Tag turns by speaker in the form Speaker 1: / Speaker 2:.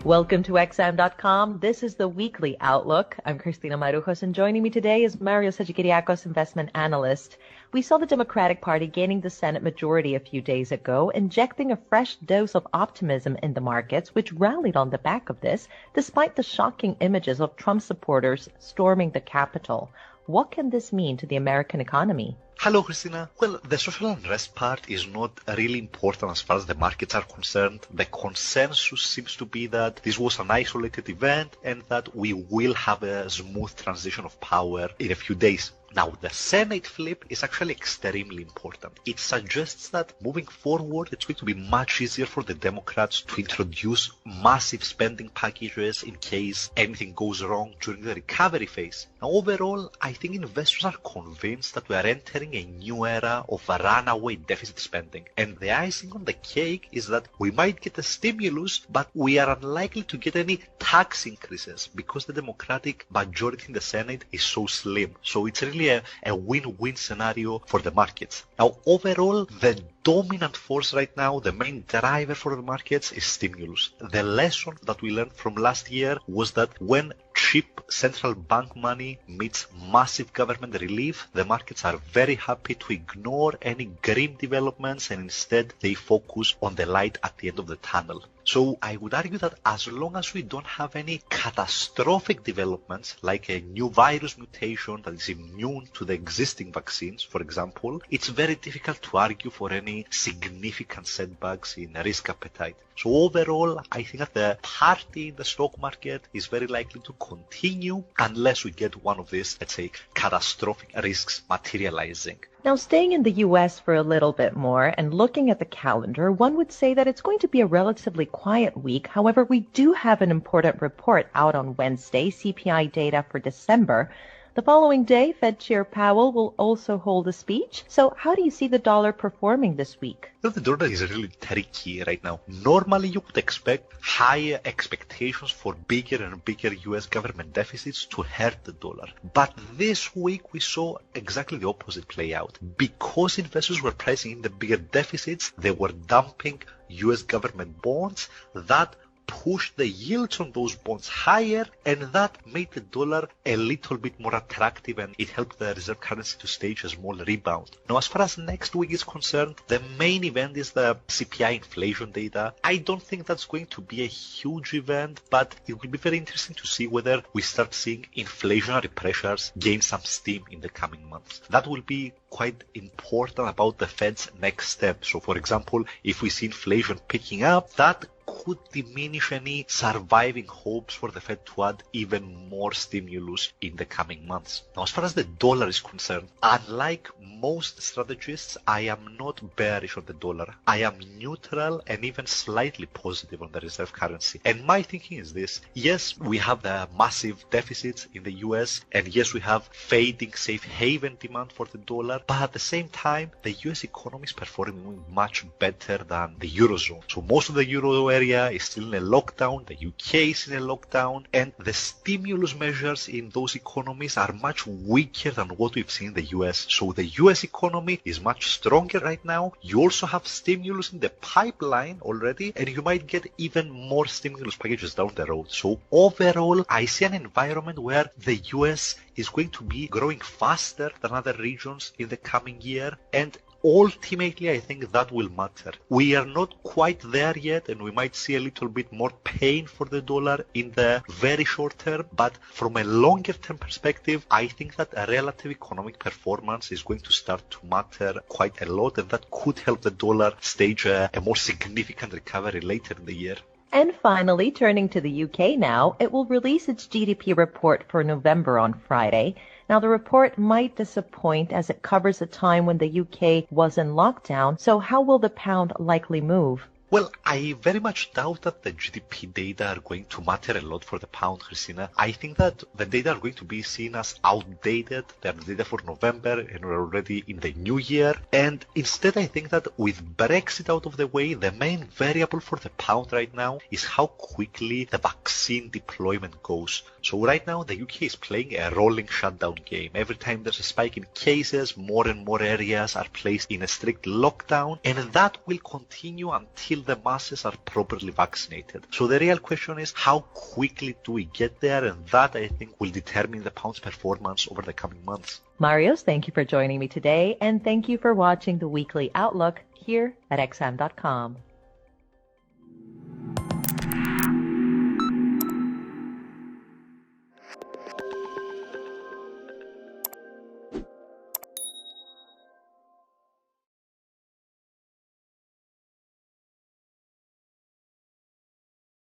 Speaker 1: Welcome to XM.com. This is the weekly outlook. I'm Christina Marujos, and joining me today is Mario Sajikiriakos, investment analyst. We saw the Democratic Party gaining the Senate majority a few days ago, injecting a fresh dose of optimism in the markets, which rallied on the back of this, despite the shocking images of Trump supporters storming the Capitol. What can this mean to the American economy?
Speaker 2: Hello, Christina. Well, the social unrest part is not really important as far as the markets are concerned. The consensus seems to be that this was an isolated event and that we will have a smooth transition of power in a few days. Now, the Senate flip is actually extremely important. It suggests that moving forward, it's going to be much easier for the Democrats to introduce massive spending packages in case anything goes wrong during the recovery phase. Now, overall, I think investors are convinced that we are entering a new era of runaway deficit spending. And the icing on the cake is that we might get a stimulus, but we are unlikely to get any tax increases because the Democratic majority in the Senate is so slim. So it's really a win-win scenario for the markets. Now, overall, the dominant force right now, the main driver for the markets is stimulus. The lesson that we learned from last year was that when cheap central bank money meets massive government relief, the markets are very happy to ignore any grim developments and instead they focus on the light at the end of the tunnel. So I would argue that as long as we don't have any catastrophic developments, like a new virus mutation that is immune to the existing vaccines, for example, it's very difficult to argue for any significant setbacks in risk appetite. So overall, I think that the party in the stock market is very likely to continue unless we get one of these, let's say, catastrophic risks materializing.
Speaker 1: Now, staying in the U.S. for a little bit more and looking at the calendar, one would say that it's going to be a relatively quiet week. However, we do have an important report out on Wednesday, CPI data for December. The following day, Fed Chair Powell will also hold a speech. So how do you see the dollar performing this week?
Speaker 2: Well, the dollar is really tricky right now. Normally, you would expect higher expectations for bigger and bigger U.S. government deficits to hurt the dollar. But this week, we saw exactly the opposite play out. Because investors were pricing in the bigger deficits, they were dumping U.S. government bonds that pushed the yields on those bonds higher, and that made the dollar a little bit more attractive, and it helped the reserve currency to stage a small rebound. Now, as far as next week is concerned, the main event is the CPI inflation data. I don't think that's going to be a huge event, but it will be very interesting to see whether we start seeing inflationary pressures gain some steam in the coming months. That will be quite important about the Fed's next step. So, for example, if we see inflation picking up, that could diminish any surviving hopes for the Fed to add even more stimulus in the coming months. Now, as far as the dollar is concerned, unlike most strategists, I am not bearish on the dollar. I am neutral and even slightly positive on the reserve currency. And my thinking is this: yes, we have the massive deficits in the US, and yes, we have fading safe haven demand for the dollar, but at the same time, the US economy is performing much better than the Eurozone. So most of the Euro area is still in a lockdown, the UK is in a lockdown, and the stimulus measures in those economies are much weaker than what we've seen in the US. So the US economy is much stronger right now. You also have stimulus in the pipeline already, and you might get even more stimulus packages down the road. So overall, I see an environment where the US is going to be growing faster than other regions in the coming year, and ultimately, I think that will matter. We are not quite there yet, and we might see a little bit more pain for the dollar in the very short term, but from a longer term perspective, I think that a relative economic performance is going to start to matter quite a lot, and that could help the dollar stage a more significant recovery later in the year.
Speaker 1: And finally, turning to the UK now, it will release its GDP report for November on Friday. Now, the report might disappoint as it covers a time when the UK was in lockdown. So how will the pound likely move?
Speaker 2: Well, I very much doubt that the GDP data are going to matter a lot for the pound, Christina. I think that the data are going to be seen as outdated. They are the data for November, and we're already in the new year. And instead, I think that with Brexit out of the way, the main variable for the pound right now is how quickly the vaccine deployment goes. So right now, the UK is playing a rolling shutdown game. Every time there's a spike in cases, more and more areas are placed in a strict lockdown, and that will continue until until the masses are properly vaccinated. So the real question is, how quickly do we get there? And that, I think, will determine the pound's performance over the coming months.
Speaker 1: Marios, thank you for joining me today, and thank you for watching the Weekly Outlook here at xm.com.